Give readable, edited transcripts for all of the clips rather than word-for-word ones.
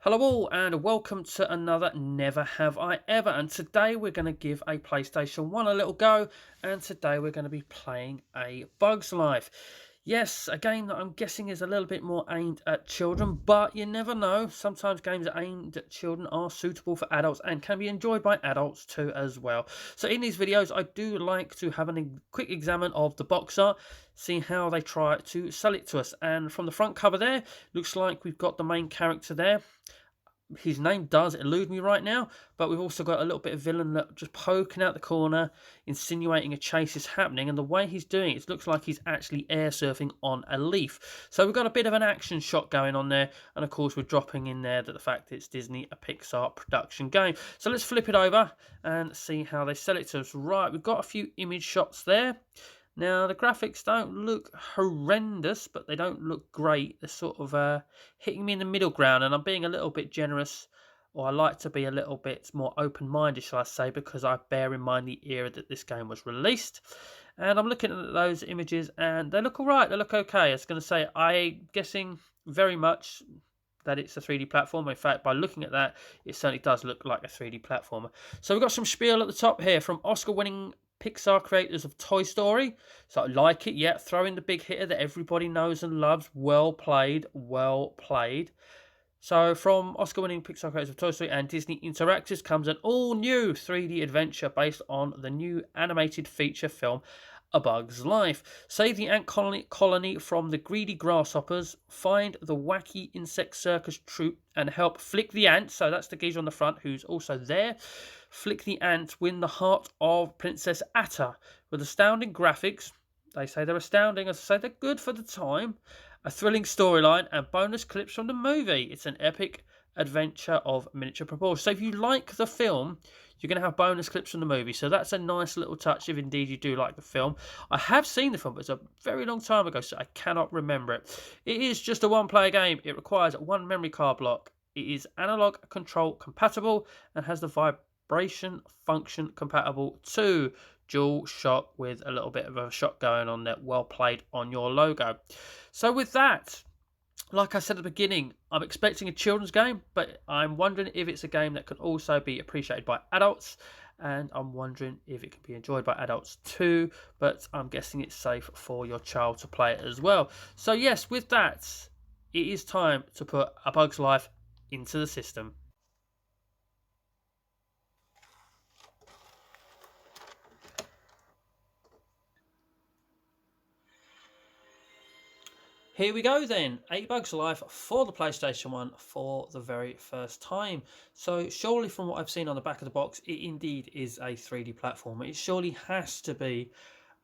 Hello all and welcome to another Never Have I Ever, and today we're going to give a PlayStation 1 a little go, and today we're going to be playing A Bug's Life. Yes, a game that I'm guessing is a little bit more aimed at children, but you never know. Sometimes games that are aimed at children are suitable for adults and can be enjoyed by adults too as well. So in these videos I do like to have a quick examine of the box art, see how they try to sell it to us, and from the front cover there, looks like we've got the main character there. His name does elude me right now, but we've also got a little bit of villain that just poking out the corner, insinuating a chase is happening, and the way he's doing it looks like he's actually air surfing on a leaf. So we've got a bit of an action shot going on there, and of course we're dropping in there that the fact it's Disney, a Pixar production game. So let's flip it over and see how they sell it to us. Right, we've got a few image shots there. Now, the graphics don't look horrendous, but they don't look great. They're sort of hitting me in the middle ground, and I'm being a little bit generous, or I like to be a little bit more open-minded, shall I say, because I bear in mind the era that this game was released. And I'm looking at those images, and they look all right. They look okay. I was going to say, I'm guessing very much that it's a 3D platformer. In fact, by looking at that, it certainly does look like a 3D platformer. So we've got some spiel at the top here from Oscar-winning Pixar creators of Toy Story. So I like it, yeah. Throw in the big hitter that everybody knows and loves. Well played, well played. So from Oscar-winning Pixar creators of Toy Story and Disney Interactives comes an all-new 3D adventure based on the new animated feature film A Bug's Life. Save the ant colony from the greedy grasshoppers, find the wacky insect circus troupe, and help Flick the Ant, so that's the geezer on the front who's also there. Flick the Ant win the heart of Princess Atta with astounding graphics. They say they're astounding, as I say, they're good for the time. A thrilling storyline and bonus clips from the movie. It's an epic adventure of miniature proportions. So if you like the film, you're going to have bonus clips from the movie. So that's a nice little touch if indeed you do like the film. I have seen the film, but it's a very long time ago, so I cannot remember it. It is just a one-player game. It requires one memory card block. It is analog control compatible and has the vibration function compatible to dual shock with a little bit of a shot going on there. Well played on your logo. So with that, like I said at the beginning, I'm expecting a children's game, but I'm wondering if it's a game that can also be appreciated by adults, and I'm wondering if it can be enjoyed by adults too, but I'm guessing it's safe for your child to play it as well. So yes, with that, it is time to put A Bug's Life into the system. Here we go then, 8 Bugs Life for the PlayStation 1 for the very first time. So surely from what I've seen on the back of the box, it indeed is a 3D platformer. It surely has to be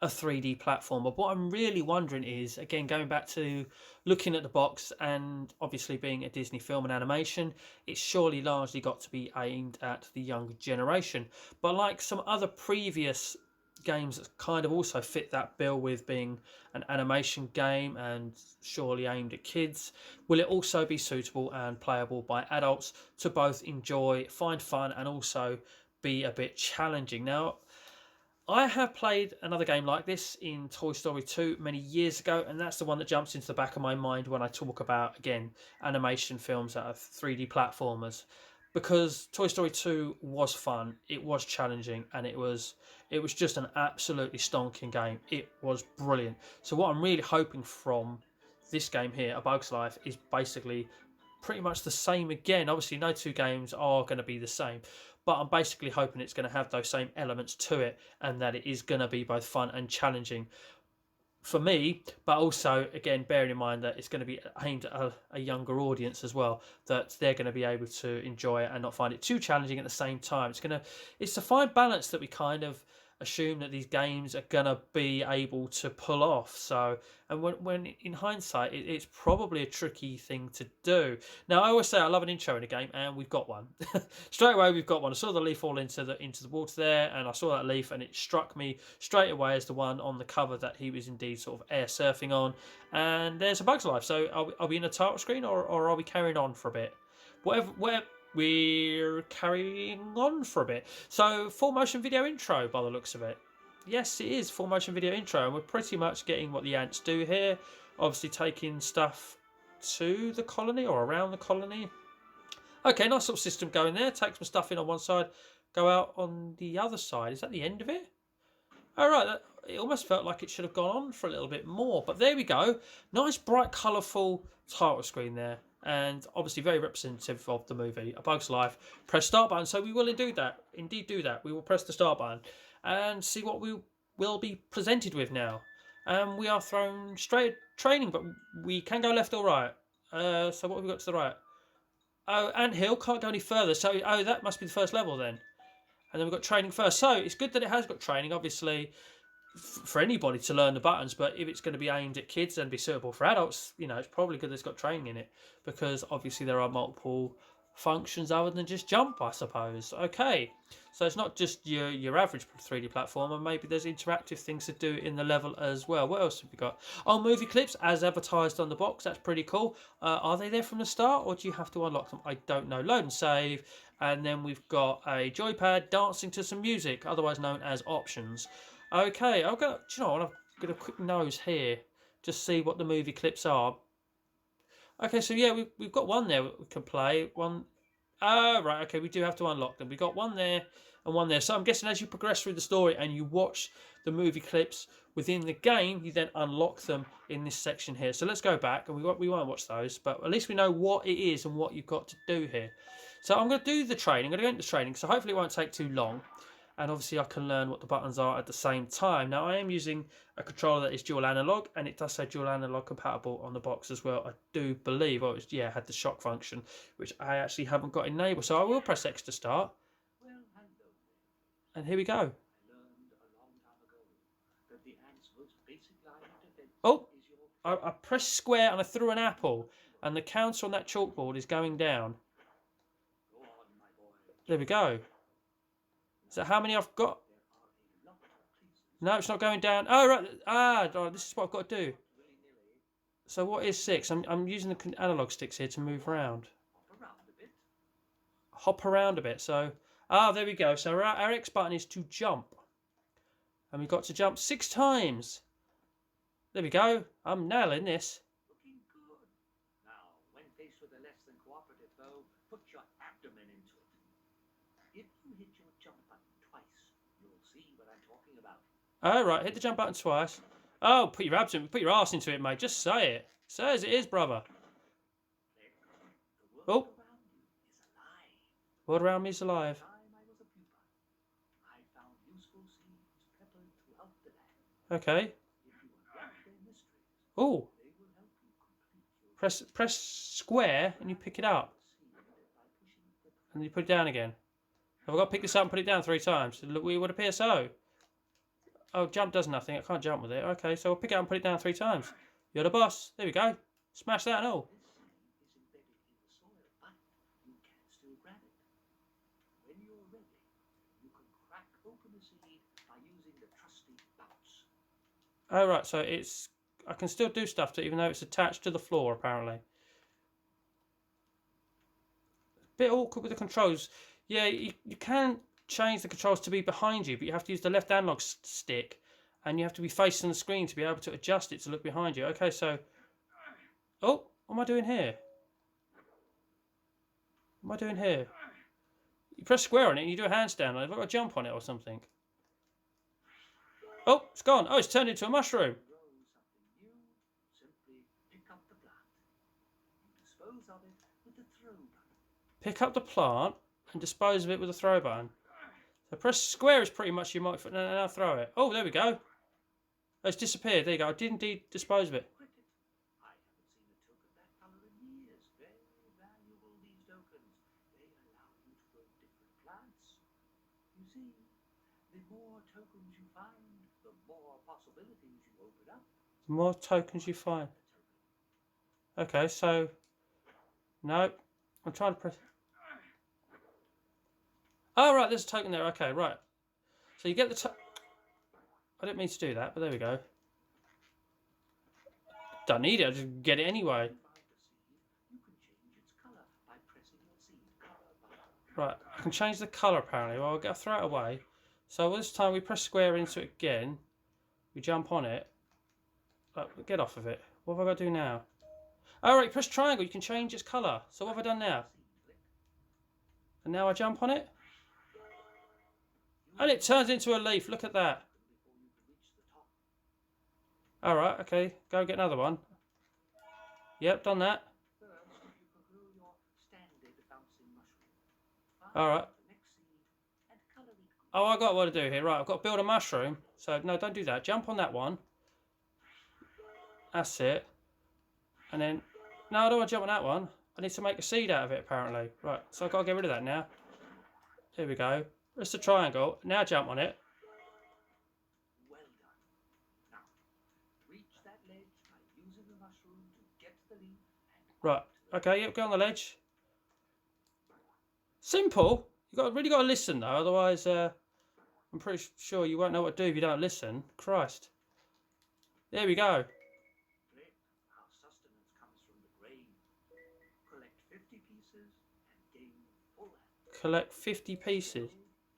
a 3D platformer. But what I'm really wondering is, again, going back to looking at the box and obviously being a Disney film and animation, it's surely largely got to be aimed at the younger generation. But like some other previous games that kind of also fit that bill with being an animation game and surely aimed at kids, will it also be suitable and playable by adults to both enjoy, find fun, and also be a bit challenging? Now, I have played another game like this in Toy Story 2 many years ago, and that's the one that jumps into the back of my mind when I talk about, again, animation films that are 3D platformers. Because Toy Story 2 was fun, it was challenging, and it was just an absolutely stonking game. It was brilliant. So what I'm really hoping from this game here, A Bug's Life, is basically pretty much the same again. Obviously, no two games are going to be the same, but I'm basically hoping it's going to have those same elements to it and that it is going to be both fun and challenging for me, but also, again, bearing in mind that it's going to be aimed at a younger audience as well, that they're going to be able to enjoy it and not find it too challenging at the same time. It's a fine balance that we kind of assume that these games are going to be able to pull off. So, and when in hindsight, it's probably a tricky thing to do. Now, I always say I love an intro in a game, and we've got one. Straight away, we've got one. I saw the leaf fall into the water there, and I saw that leaf, and it struck me straight away as the one on the cover that he was indeed sort of air surfing on. And there's A Bug's Life. So, are we in a title screen, or are we carrying on for a bit? Whatever. We're carrying on for a bit. So, full motion video intro by the looks of it. Yes, it is full motion video intro, and we're pretty much getting what the ants do here. Obviously, taking stuff to the colony or around the colony. Okay, nice little system going there. Take some stuff in on one side, go out on the other side. Is that the end of it? All right, it almost felt like it should have gone on for a little bit more, but there we go. Nice, bright, colourful title screen there, and obviously very representative of the movie, A Bug's Life. Press start button, so we will indeed do that. We will press the start button and see what we will be presented with now. We are thrown straight at training, but we can go left or right. So what have we got to the right? Oh, anthill, can't go any further, so that must be the first level then. And then we've got training first. So it's good that it has got training, obviously, for anybody to learn the buttons. But if it's going to be aimed at kids and be suitable for adults, it's probably good that it's got training in it. Because obviously there are multiple functions other than just jump, I suppose. Okay, so it's not just your average 3D platformer. Maybe there's interactive things to do in the level as well. What else have we got? Oh, movie clips as advertised on the box. That's pretty cool. Are they there from the start, or do you have to unlock them? I don't know. Load and save. And then we've got a joypad dancing to some music, otherwise known as options. Okay, I've got a quick nose here, just see what the movie clips are. Okay, so yeah, we've got one there we can play. One. Right, okay, we do have to unlock them. We've got one there and one there. So I'm guessing as you progress through the story and you watch the movie clips within the game, you then unlock them in this section here. So let's go back, and we won't watch those, but at least we know what it is and what you've got to do here. So I'm going to do the training. I'm going to go into training, so hopefully it won't take too long. And obviously I can learn what the buttons are at the same time. Now I am using a controller that is dual analog, and it does say dual analog compatible on the box as well, I do believe. Oh, it had the shock function, which I actually haven't got enabled. So I will press X to start. And here we go. Oh, I pressed square and I threw an apple, and the counter on that chalkboard is going down. There we go. So how many I've got? No, it's not going down. Oh, right. This is what I've got to do. So what is 6? I'm using the analog sticks here to move around. Hop around a bit. So, there we go. So our X button is to jump. And we've got to jump 6 times. There we go. I'm nailing this. Looking good. Now, when faced with a less than cooperative foe, put your abdomen into it. If you hit your jump button twice, you'll see what I'm talking about. Oh, right. Hit the jump button twice. Oh, put your arse into it, mate. Just say it. Say as it is, brother. Oh. World around me is alive. Okay. Oh. Press square and you pick it up. And you put it down again. Have I got to pick this up and put it down 3 times? Look, we would appear so. Oh, jump does nothing. I can't jump with it. Okay, so I'll pick it up and put it down 3 times. You're the boss. There we go. Smash that and all. Oh, right, so I can still do stuff to it even though it's attached to the floor, apparently. Bit awkward with the controls. Yeah, you can change the controls to be behind you, but you have to use the left analog stick, and you have to be facing the screen to be able to adjust it to look behind you. Okay, so... Oh, what am I doing here? What am I doing here? You press square on it and you do a handstand. I've got to jump on it or something. Oh, it's gone. Oh, it's turned into a mushroom. Pick up the plant and dispose of it with a throw button. So press square is pretty much your microphone. Now throw it. Oh, there we go. Oh, it's disappeared. There you go. I did indeed dispose of it. The more tokens you find. Okay, so... No. I'm trying to press... Oh, right, there's a token there. Okay, right. So you get the... I didn't mean to do that, but there we go. Don't need it, I just get it anyway. Right, I can change the colour apparently. Well, I'll throw it away. So this time we press square into it again. We jump on it. Get off of it. What have I got to do now? Alright, press triangle. You can change its colour. So what have I done now? And now I jump on it. And it turns into a leaf. Look at that. before you can reach the top. Alright, okay. Go get another one. Yep, done that. First, you can grow your standard bouncing mushroom. Find Alright. the next seed and colour it green. Oh, I got what to do here. Right, I've got to build a mushroom. So, no, don't do that. Jump on that one. That's it. And then... No, I don't want to jump on that one. I need to make a seed out of it, apparently. Right, so I've got to get rid of that now. Here we go. It's a triangle. Now jump on it. Well done. Now, reach that ledge by using the mushroom to get to the leaf and Right. Okay, yep, go on the ledge. Simple. Really got to listen, though. Otherwise, I'm pretty sure you won't know what to do if you don't listen. Christ. There we go. Great. Our sustenance comes from the grain. Collect 50 pieces and gain full hand. Collect 50 pieces.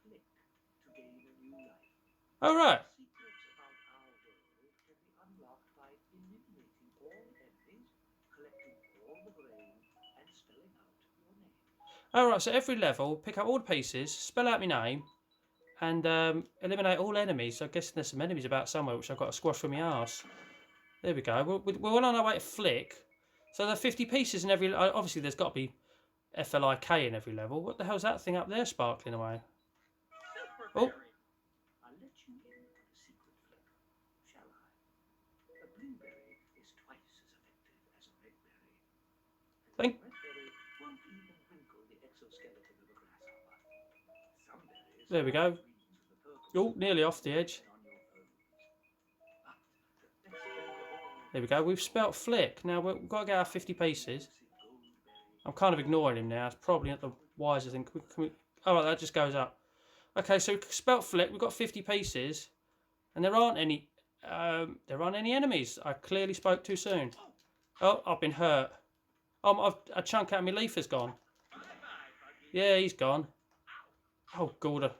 Flick to gain a new life. All right. Secrets about our world can be unlocked by eliminating all enemies, collecting all the grain, and spelling out your name. All right. So every level, pick up all the pieces, spell out my name, and eliminate all enemies. So I guess there's some enemies about somewhere which I've got to squash with my arse. There we go. We're well on our way to flick. So there are 50 pieces in every... Obviously, there's got to be FLIK in every level. What the hell's that thing up there sparkling away? Oh. I'll let you in on a secret flick, shall I? A blueberry is twice as effective as a red berry. And a red berry won't even wrinkle the exoskeleton of a grasshopper. Some berries There we go. Oh, nearly off the edge. There we go. We've spelt flick. Now we've got to get our 50 pieces. I'm kind of ignoring him now. It's probably not the wisest thing. Oh, right, that just goes up. Okay, so we've spelt flick. We've got 50 pieces, and there aren't any. There aren't any enemies. I clearly spoke too soon. Oh, I've been hurt. A chunk out of my leaf has gone. Yeah, he's gone. Oh, Gouda.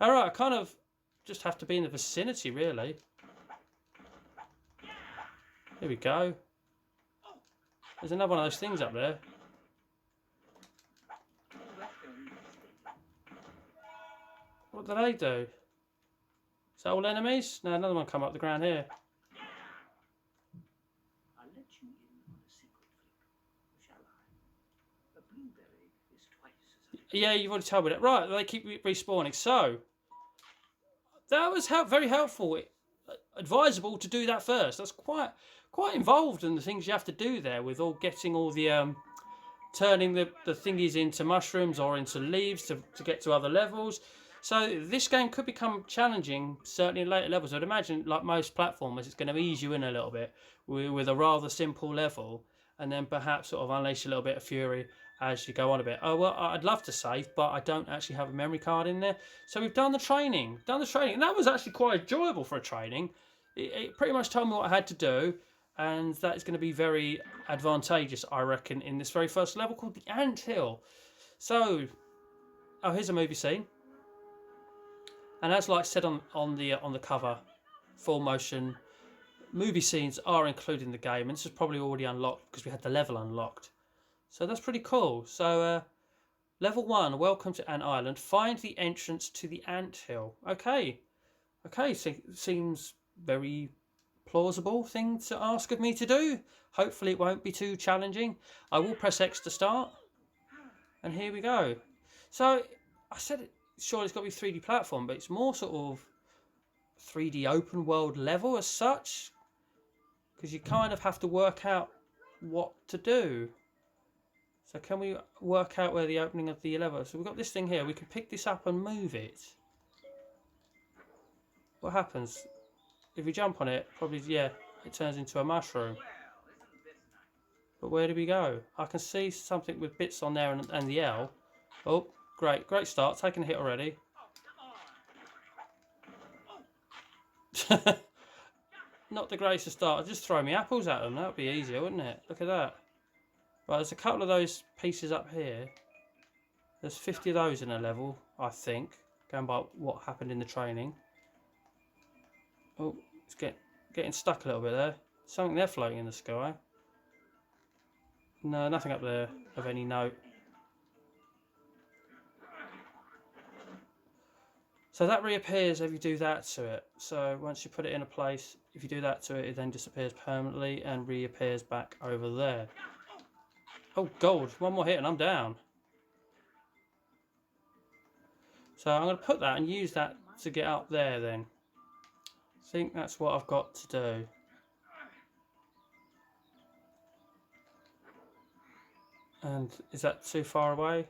All right, I kind of just have to be in the vicinity, really. Here we go. There's another one of those things up there. What do they do? Is that all enemies? No, another one come up the ground here. I'll let you in on a secret flick, shall I? A blueberry is twice as effective. Yeah, you've already told me that. Right, they keep respawning. So, that was very helpful. Advisable to do that first. That's quite involved in the things you have to do there with getting all the turning the thingies into mushrooms or into leaves to get to other levels. So this game could become challenging, certainly in later levels. I'd imagine, like most platformers, it's going to ease you in a little bit with a rather simple level, and then perhaps sort of unleash a little bit of fury as you go on a bit. Oh, well, I'd love to save, but I don't actually have a memory card in there. So we've done the training, and that was actually quite enjoyable for a training. It pretty much told me what I had to do, and that is going to be very advantageous, I reckon, in this very first level called the Ant Hill. So, oh, here's a movie scene. And as like said on the cover, full motion movie scenes are included in the game, and this is probably already unlocked because we had the level unlocked. So that's pretty cool. So level 1, welcome to Ant Island. Find the entrance to the Ant Hill. Okay, so seems very plausible thing to ask of me to do. Hopefully it won't be too challenging. I will press X to start, and here we go. So I said sure it's got to be 3D platform, but it's more sort of 3D open world level as such, because you kind of have to work out what to do. So can we work out where the opening of the level is? So we've got this thing here. We can pick this up and move it. What happens? If we jump on it, probably, yeah, it turns into a mushroom. But where do we go? I can see something with bits on there and the L. Oh, great start. Taking a hit already. Not the greatest start. I'll just throw me apples at them. That would be easier, wouldn't it? Look at that. Right, there's a couple of those pieces up here. There's 50 of those in a level, I think. Going by what happened in the training. Oh, it's getting stuck a little bit there. Something there floating in the sky. No, nothing up there of any note. So that reappears if you do that to it. So once you put it in a place, if you do that to it, it then disappears permanently and reappears back over there. Oh, gold. One more hit and I'm down. So I'm going to put that and use that to get up there then. I think that's what I've got to do. And is that too far away?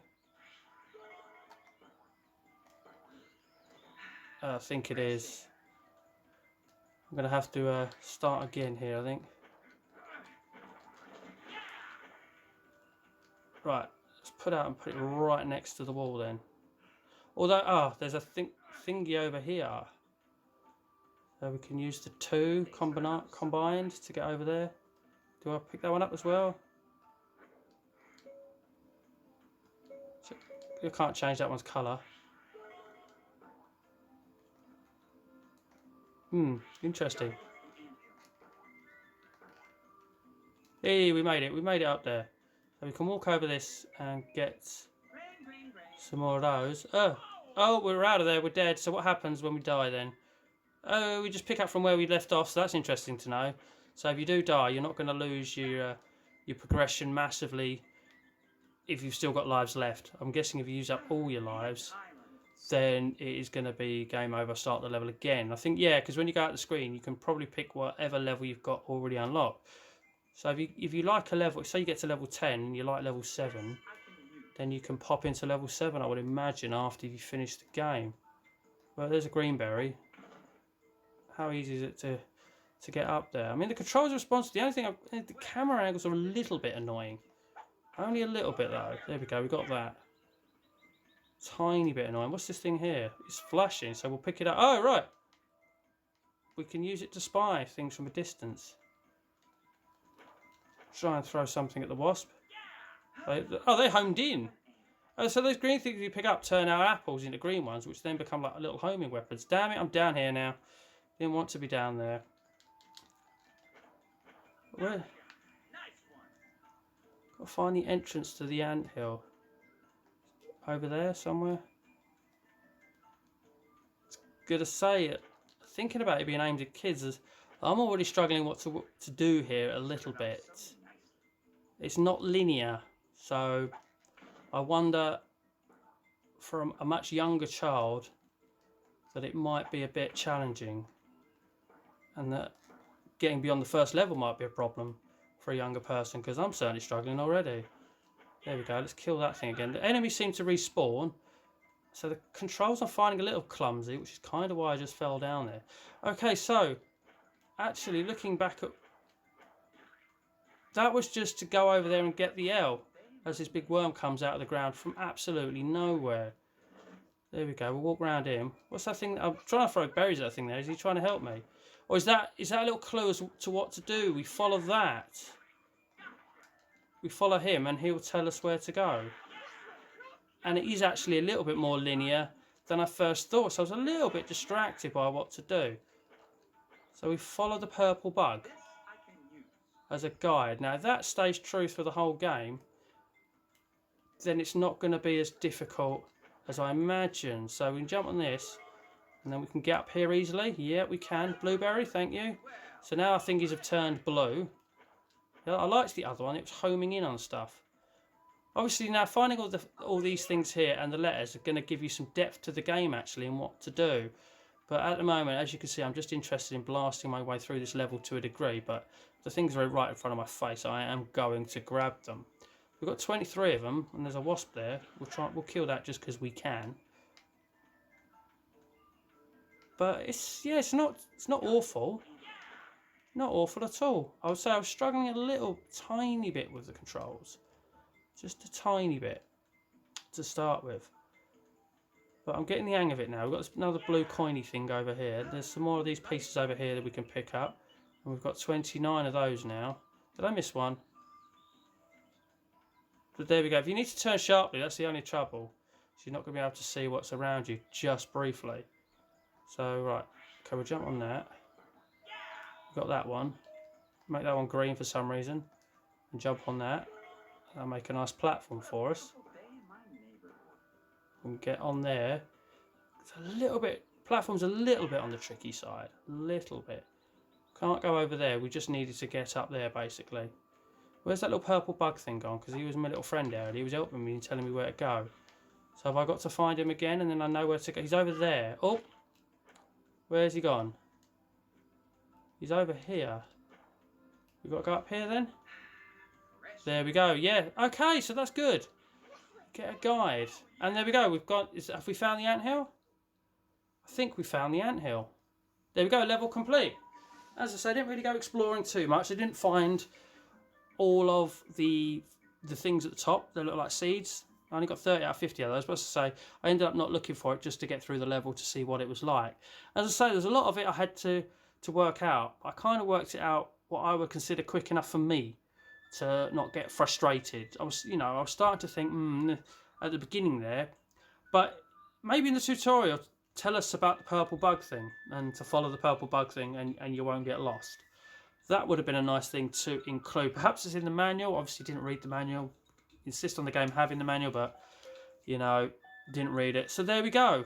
I think it is. I'm going to have to start again here, I think. Right, let's put out and put it right next to the wall then. Although, there's a thingy over here. So we can use the two combined to get over there. Do I pick that one up as well? So you can't change that one's colour. Interesting. Hey, we made it. We made it up there. So we can walk over this and get some more of those. Oh, we're out of there. We're dead. So what happens when we die then? Oh, we just pick up from where we left off. So that's interesting to know. So if you do die, you're not going to lose your progression massively if you've still got lives left. I'm guessing if you use up all your lives, then it is going to be game over, start the level again. I think, yeah, because when you go out the screen, you can probably pick whatever level you've got already unlocked. So if you like a level, say you get to level 10 and you like level 7, then you can pop into level 7, I would imagine, after you finish the game. Well, there's a green berry. How easy is it to get up there? I mean, the controls are responsive. The only thing, the camera angles are a little bit annoying. Only a little bit though. There we go, we got that. Tiny bit annoying. What's this thing here? It's flashing, so we'll pick it up. Oh, right. We can use it to spy things from a distance. Try and throw something at the wasp. They homed in. Oh, so those green things you pick up turn our apples into green ones, which then become like little homing weapons. Damn it, I'm down here now. Didn't want to be down there. Where? Got to find the entrance to the anthill. Over there somewhere. It's good to say it. Thinking about it being aimed at kids, I'm already struggling what to do here a little bit. It's not linear, so I wonder from a much younger child that it might be a bit challenging, and that getting beyond the first level might be a problem for a younger person, because I'm certainly struggling already. There we go, let's kill that thing again. The enemies seem to respawn, so the controls I'm finding a little clumsy, which is kind of why I just fell down there. Okay, so actually looking back at that, was just to go over there and get the L as this big worm comes out of the ground from absolutely nowhere. There we go, we'll walk around him. What's that thing? I'm trying to throw berries at that thing there. Is he trying to help me? Or is that a little clue as to what to do? We follow that. We follow him and he'll tell us where to go. And it is actually a little bit more linear than I first thought. So I was a little bit distracted by what to do. So we follow the purple bug as a guide. Now if that stays true for the whole game, then it's not going to be as difficult as I imagine. So we can jump on this and then we can get up here easily. Yeah, we can. Blueberry, thank you. So now our thingies have turned blue. Yeah, I liked the other one, it was homing in on stuff. Obviously now finding all these things here and the letters are going to give you some depth to the game actually and what to do. But at the moment, as you can see, I'm just interested in blasting my way through this level to a degree, but the things are right in front of my face. I am going to grab them. We've got 23 of them, and there's a wasp there. We'll kill that just because we can. But it's not awful. Not awful at all. I would say I was struggling a little tiny bit with the controls. Just a tiny bit to start with. But I'm getting the hang of it now. We've got another blue coiny thing over here. There's some more of these pieces over here that we can pick up. And we've got 29 of those now. Did I miss one? But there we go. If you need to turn sharply, that's the only trouble. So you're not going to be able to see what's around you just briefly. So, right. Okay, we'll jump on that. We've got that one. Make that one green for some reason. And jump on that. That'll make a nice platform for us. And get on there. It's a little bit, platform's a little bit on the tricky side. A little bit. Can't go over there. We just needed to get up there, basically. Where's that little purple bug thing gone? Because he was my little friend there, and he was helping me and telling me where to go. So have I got to find him again, and then I know where to go? He's over there. Oh! Where's he gone? He's over here. We've got to go up here, then? There we go. Yeah. Okay, so that's good. Get a guide. And there we go. We've got... have we found the anthill? I think we found the anthill. There we go. Level complete. As I said, I didn't really go exploring too much. I didn't find all of the things at the top that look like seeds. I only got 30 out of 50 of those, but as I say, I ended up not looking for it just to get through the level to see what it was like. As I say, there's a lot of it I had to work out. I kind of worked it out what I would consider quick enough for me to not get frustrated. I was starting to think, at the beginning there, but maybe in the tutorial, tell us about the purple bug thing and to follow the purple bug thing and you won't get lost. That would have been a nice thing to include. Perhaps it's in the manual. Obviously didn't read the manual. Insist on the game having the manual, but didn't read it. So there we go.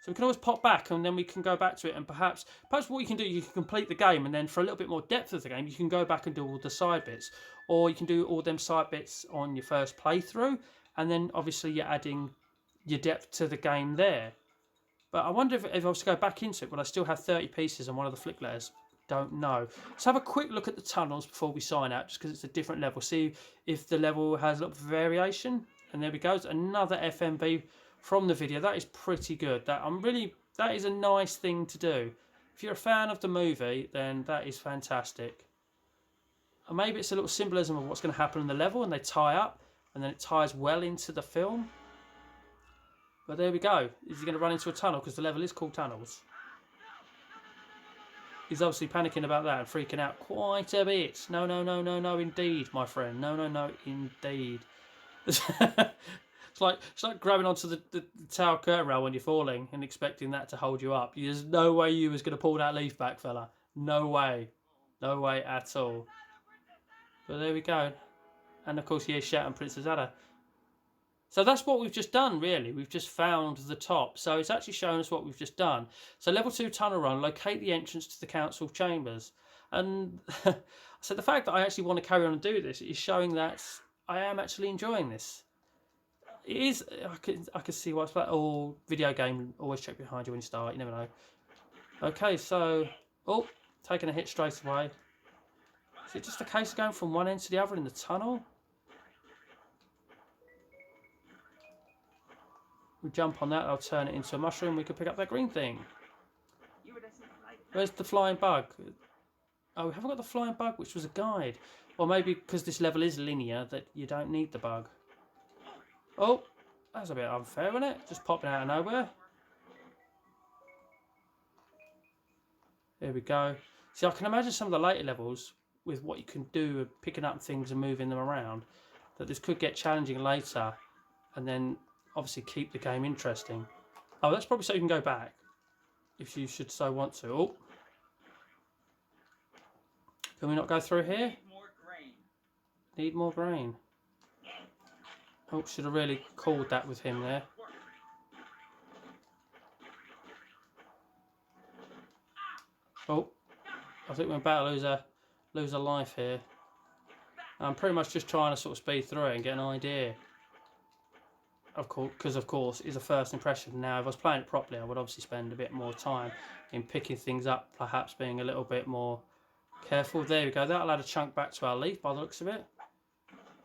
So we can always pop back and then we can go back to it, and perhaps what you can do, you can complete the game, and then for a little bit more depth of the game, you can go back and do all the side bits, or you can do all them side bits on your first playthrough, and then obviously you're adding your depth to the game there. But I wonder if I was to go back into it, will I still have 30 pieces on one of the flick letters? Don't know. Let's have a quick look at the tunnels before we sign out, just because it's a different level. See if the level has a little variation. And there we go. It's another FMV from the video. That is pretty good. That is a nice thing to do. If you're a fan of the movie, then that is fantastic. And maybe it's a little symbolism of what's going to happen in the level, and they tie up, and then it ties well into the film. But there we go. Is he going to run into a tunnel? Because the level is called Tunnels. He's obviously panicking about that and freaking out quite a bit. No, no, no, no, no, indeed, my friend. No, no, no, indeed. It's like grabbing onto the tower curtain rail when you're falling and expecting that to hold you up. There's no way you was going to pull that leaf back, fella. No way. No way at all. But there we go. And of course, he is shouting Princess Ada. So that's what we've just done, really. We've just found the top. So it's actually showing us what we've just done. So level 2 tunnel run, locate the entrance to the council chambers. And so the fact that I actually want to carry on and do this is showing that I am actually enjoying this. It is, I can see what's like. Oh, video game, always check behind you when you start, you never know. Okay, so, taking a hit straight away. Is it just a case of going from one end to the other in the tunnel? We jump on that, I'll turn it into a mushroom, we can pick up that green thing. Where's the flying bug? Oh, we haven't got the flying bug, which was a guide. Or maybe because this level is linear, that you don't need the bug. Oh, that's a bit unfair, isn't it? Just popping out of nowhere. There we go. See, I can imagine some of the later levels, with what you can do of picking up things and moving them around, that this could get challenging later, and then obviously keep the game interesting. Oh, that's probably so you can go back if you should so want to. Oh, can we not go through here? Need more grain. Oh, should have really called that with him there. Oh, I think we're about to lose a life here. I'm pretty much just trying to sort of speed through it and get an idea. Of course, because of course, it's a first impression. Now, if I was playing it properly, I would obviously spend a bit more time in picking things up, perhaps being a little bit more careful. There we go. That'll add a chunk back to our leaf by the looks of it.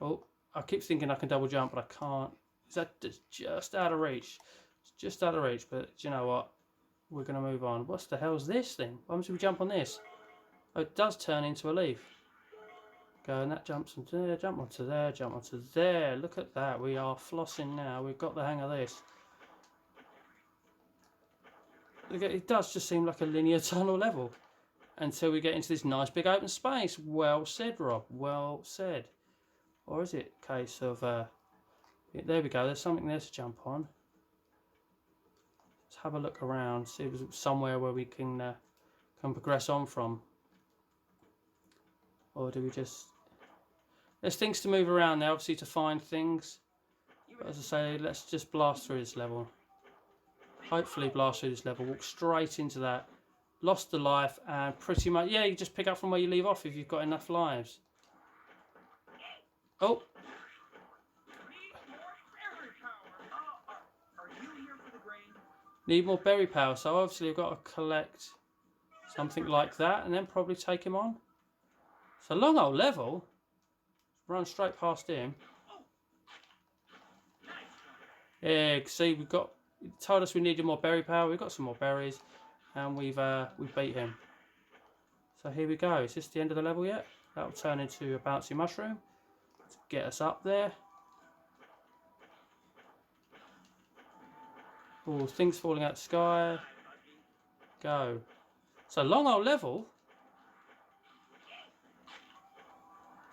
Oh, I keep thinking I can double jump, but I can't. Is that just out of reach? It's just out of reach, but do you know what? We're going to move on. What the hell's this thing? Why must we jump on this? Oh, it does turn into a leaf. Go, and that jumps onto there, jump onto there, jump onto there. Look at that. We are flossing now. We've got the hang of this. It does just seem like a linear tunnel level until we get into this nice big open space. Well said, Rob. Well said. Or is it a case of... there we go. There's something there to jump on. Let's have a look around. See if there's somewhere where we can progress on from. Or do we just... There's things to move around there, obviously, to find things. But as I say, let's just blast through this level. Hopefully blast through this level, walk straight into that. Lost the life, and pretty much, yeah, you just pick up from where you leave off if you've got enough lives. Oh. Need more berry power, so obviously I've got to collect something like that and then probably take him on. It's a long old level. Run straight past him. Yeah, see, it told us we needed more berry power. We've got some more berries, and we've beat him. So here we go. Is this the end of the level yet? That'll turn into a bouncy mushroom to get us up there. Oh, things falling out of the sky. Go. It's a long old level.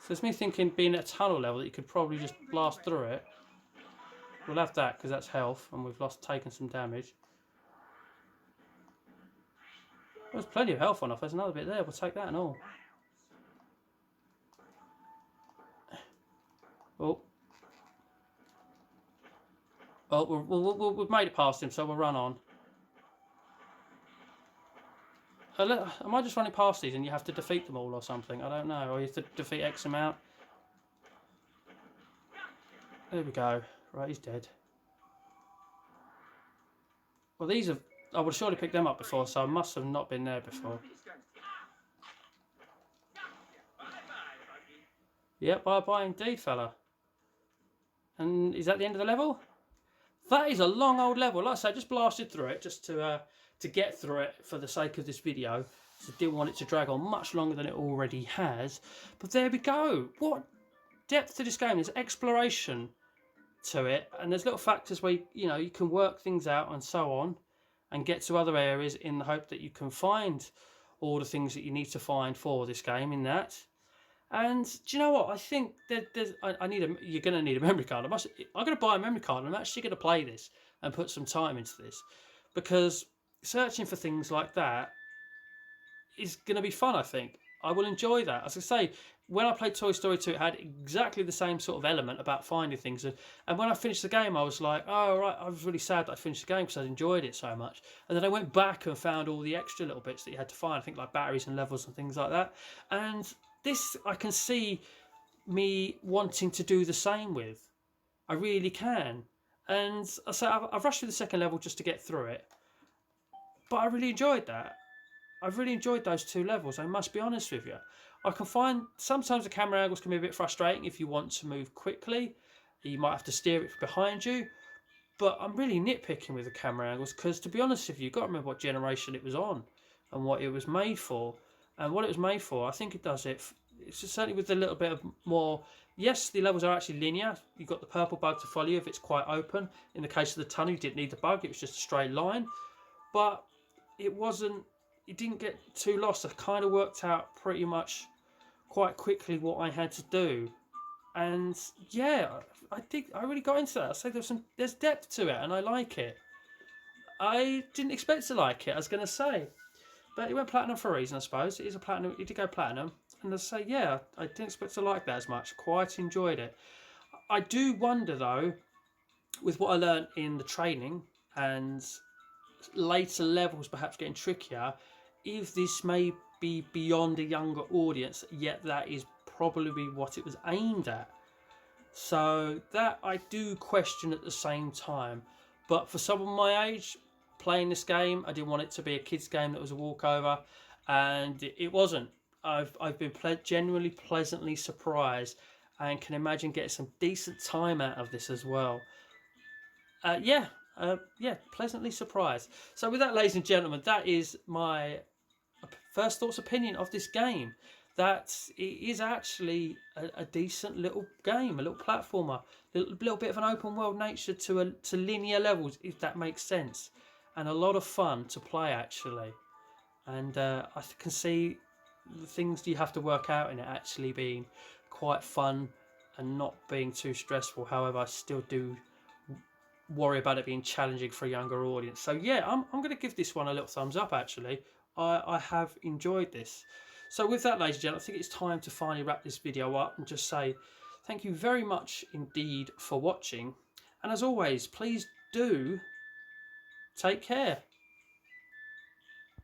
So it's me thinking being at a tunnel level that you could probably just blast through it. We'll have that because that's health and we've taken some damage. There's plenty of health on off. There's another bit there. We'll take that and all. Oh. Oh, we've made it past him, so we'll run on. Am I just running past these and you have to defeat them all or something? I don't know. Or you have to defeat X amount. There we go. Right, he's dead. Well, these have... I would have surely picked them up before, so I must have not been there before. Yep, bye-bye indeed, fella. And is that the end of the level? That is a long old level. Like I say, I just blasted through it just to get through it for the sake of this video. So I didn't want it to drag on much longer than it already has. But there we go. What depth to this game. There's exploration to it, and there's little factors where you can work things out and so on, and get to other areas in the hope that you can find all the things that you need to find for this game in that. And do you know what? I think you're going to need a memory card. I'm going to buy a memory card, and I'm actually going to play this and put some time into this, because searching for things like that is going to be fun. I think I will enjoy that. As I say, when I played Toy Story 2, it had exactly the same sort of element about finding things. And when I finished the game, I was like, oh, right, I was really sad that I finished the game because I enjoyed it so much. And then I went back and found all the extra little bits that you had to find, I think like batteries and levels and things like that. And this, I can see me wanting to do the same with. I really can. And so I've rushed through the second level just to get through it. But I really enjoyed that. I've really enjoyed those two levels, I must be honest with you. I can find sometimes the camera angles can be a bit frustrating if you want to move quickly. You might have to steer it behind you. But I'm really nitpicking with the camera angles because, to be honest with you, you've got to remember what generation it was on and what it was made for. And what it was made for, I think it does it. It's just certainly with a little bit of more. Yes, the levels are actually linear. You've got the purple bug to follow you if it's quite open. In the case of the tunnel, you didn't need the bug. It was just a straight line. But it wasn't. It didn't get too lost. I kind of worked out pretty much quite quickly what I had to do. And yeah, I really got into that. I say there's depth to it, and I like it. I didn't expect to like it, I was going to say. But it went platinum for a reason, I suppose. It is a platinum. It did go platinum. And I say, yeah, I didn't expect to like that as much. Quite enjoyed it. I do wonder, though, with what I learned in the training and later levels perhaps getting trickier, if this may be beyond a younger audience, yet that is probably what it was aimed at. So that I do question at the same time. But for someone my age, playing this game, I didn't want it to be a kid's game that was a walkover, and it wasn't. I've been genuinely pleasantly surprised, and can imagine getting some decent time out of this as well. Yeah, pleasantly surprised. So with that, ladies and gentlemen, that is my first thoughts opinion of this game. That it is actually a decent little game, a little platformer, a little bit of an open world nature to linear levels, if that makes sense, and a lot of fun to play actually. And I can see the things you have to work out in it actually being quite fun and not being too stressful. However, I still do worry about it being challenging for a younger audience. So yeah, I'm going to give this one a little thumbs up actually. I have enjoyed this. So with that, ladies and gentlemen, I think it's time to finally wrap this video up and just say thank you very much indeed for watching. And as always, please do Take care.